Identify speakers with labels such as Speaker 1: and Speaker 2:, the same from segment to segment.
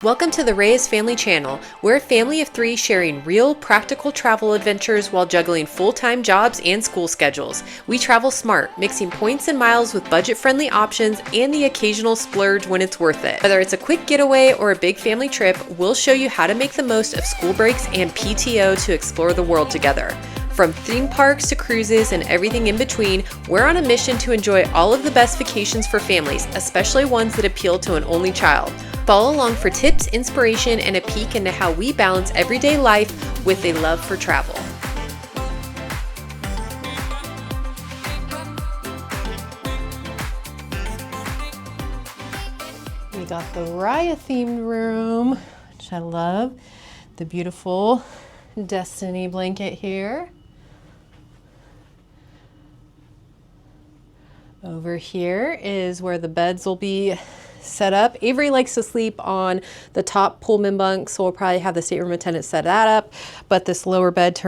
Speaker 1: Welcome to the Reyes Family Channel. We're a family of 3 sharing real, practical travel adventures while juggling full-time jobs and school schedules. We travel smart, mixing points and miles with budget-friendly options and the occasional splurge when it's worth it. Whether it's a quick getaway or a big family trip, we'll show you how to make the most of school breaks and PTO to explore the world together. From theme parks to cruises and everything in between, we're on a mission to enjoy all of the best vacations for families, especially ones that appeal to an only child. Follow along for tips, inspiration, and a peek into how we balance everyday life with a love for travel. We got the Raya themed room, which I love. The beautiful Destiny blanket here. Over here is where the beds will be set up. Avery likes to sleep on the top Pullman bunk, so we'll probably have the stateroom attendant set that up. But this lower couch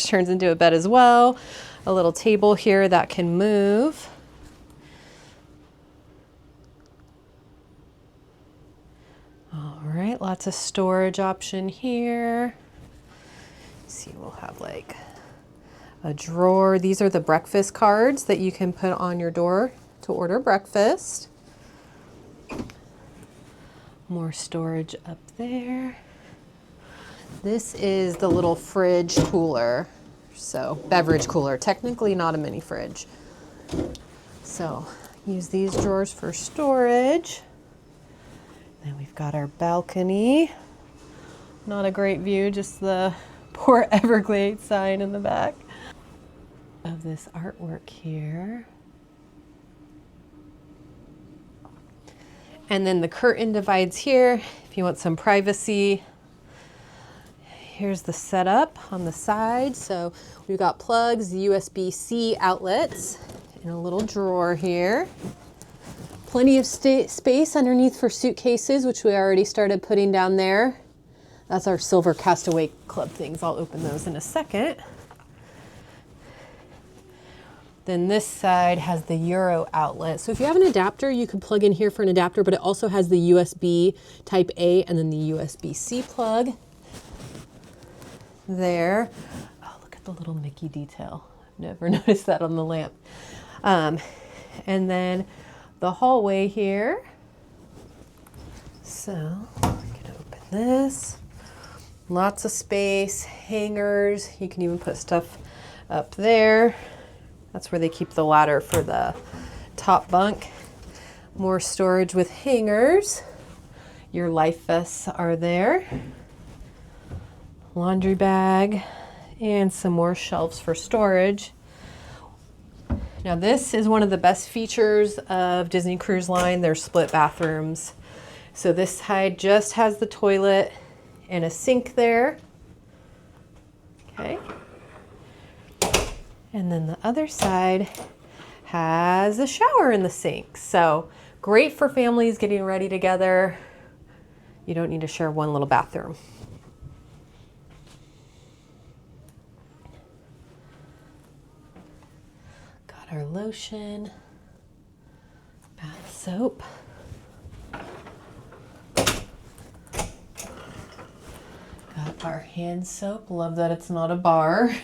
Speaker 1: turns into a bed as well. A little table here that can move. All right, lots of storage option here. Let's see, we'll have like a drawer. These are the breakfast cards that you can put on your door to order breakfast. More storage up there. This is the little fridge cooler. So beverage cooler, technically not a mini fridge. So use these drawers for storage. Then we've got our balcony. Not a great view, just the poor Everglades sign in the back of this artwork here. And then the curtain divides here if you want some privacy. Here's the setup on the side. So we've got plugs, USB-C outlets, and a little drawer here. Plenty of space underneath for suitcases, which we already started putting down there. That's our Silver Castaway Club things. I'll open those in a second. Then this side has the Euro outlet. So if you have an adapter, you can plug in here for an adapter, but it also has the USB type A and then the USB-C plug there. Oh, look at the little Mickey detail. I've never noticed that on the lamp. And then the hallway here. So I can open this. Lots of space, hangers. You can even put stuff up there. That's where they keep the ladder for the top bunk. More storage with hangers. Your life vests are there. Laundry bag and some more shelves for storage. Now this is one of the best features of Disney Cruise Line, their split bathrooms. So this side just has the toilet and a sink there. Okay. And then the other side has a shower in the sink. So great for families getting ready together. You don't need to share one little bathroom. Got our lotion, bath soap. Got our hand soap. Love that it's not a bar.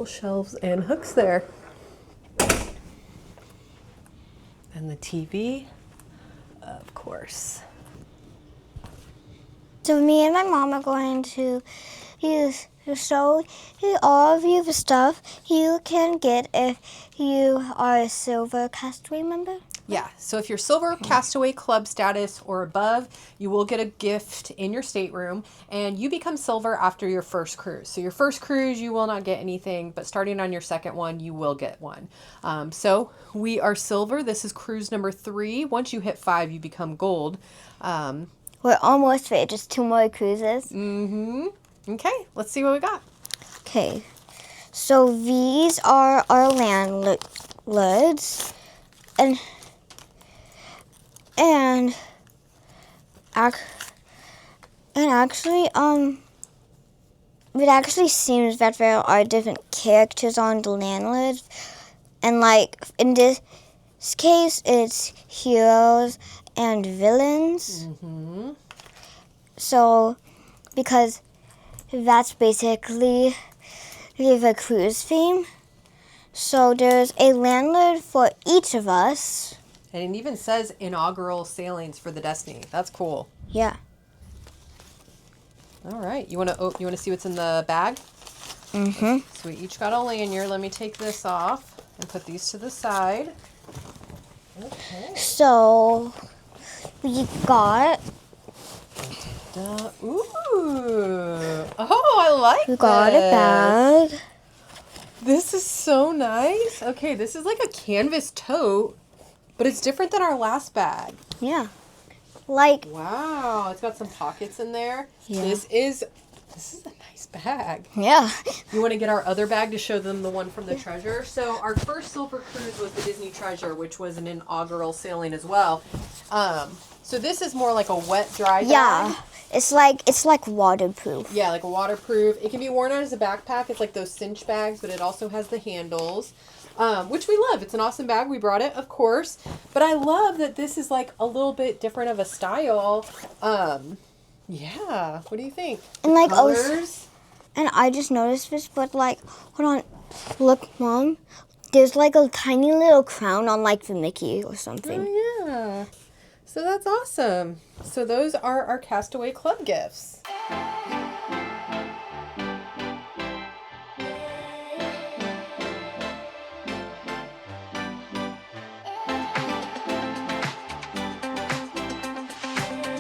Speaker 1: Shelves and hooks there. And the TV, of course.
Speaker 2: So me and my mom are going to use show all of you the stuff you can get if you are a Silver Castaway member.
Speaker 1: Yeah, so if you're Silver Castaway Club status or above, you will get a gift in your stateroom, and you become Silver after your first cruise. So your first cruise, you will not get anything, but starting on your second one, you will get one. So we are Silver. This is cruise number 3. Once you hit 5, you become Gold.
Speaker 2: We're almost there, just 2 more cruises.
Speaker 1: Mm-hmm. Okay, let's see what we got.
Speaker 2: Okay, so these are our landlords, and actually, it actually seems that there are different characters on the landlords, and like in this, case, it's heroes and villains.
Speaker 1: Mm-hmm.
Speaker 2: So, because that's basically the cruise theme. So there's a landlord for each of us.
Speaker 1: And it even says inaugural sailings for the Destiny. That's cool.
Speaker 2: Yeah.
Speaker 1: All right. You want to see what's in the bag?
Speaker 2: Mm-hmm.
Speaker 1: So we each got a lanyard. Let me take this off and put these to the side. Okay.
Speaker 2: So we got
Speaker 1: Ooh. Oh, I like
Speaker 2: a bag.
Speaker 1: This is so nice. Okay, this is like a canvas tote, but it's different than our last bag.
Speaker 2: Yeah. Like,
Speaker 1: Wow, it's got some pockets in there.
Speaker 2: Yeah.
Speaker 1: This is a nice bag.
Speaker 2: yeah.
Speaker 1: You want to get our other bag to show them the one from the treasure? So our first silver cruise was the Disney Treasure, which was an inaugural sailing as well. So this is more like a wet, dry bag.
Speaker 2: Yeah. It's like waterproof.
Speaker 1: Yeah, like a waterproof. It can be worn out as a backpack. It's like those cinch bags, but it also has the handles, which we love. It's an awesome bag. We brought it, of course. But I love that this is like a little bit different of a style. Yeah. What do you think?
Speaker 2: And like
Speaker 1: colors?
Speaker 2: And I just noticed this, but like, hold on. Look, Mom. There's like a tiny little crown on like the Mickey or something.
Speaker 1: Oh, yeah. So that's awesome. So those are our Castaway Club gifts.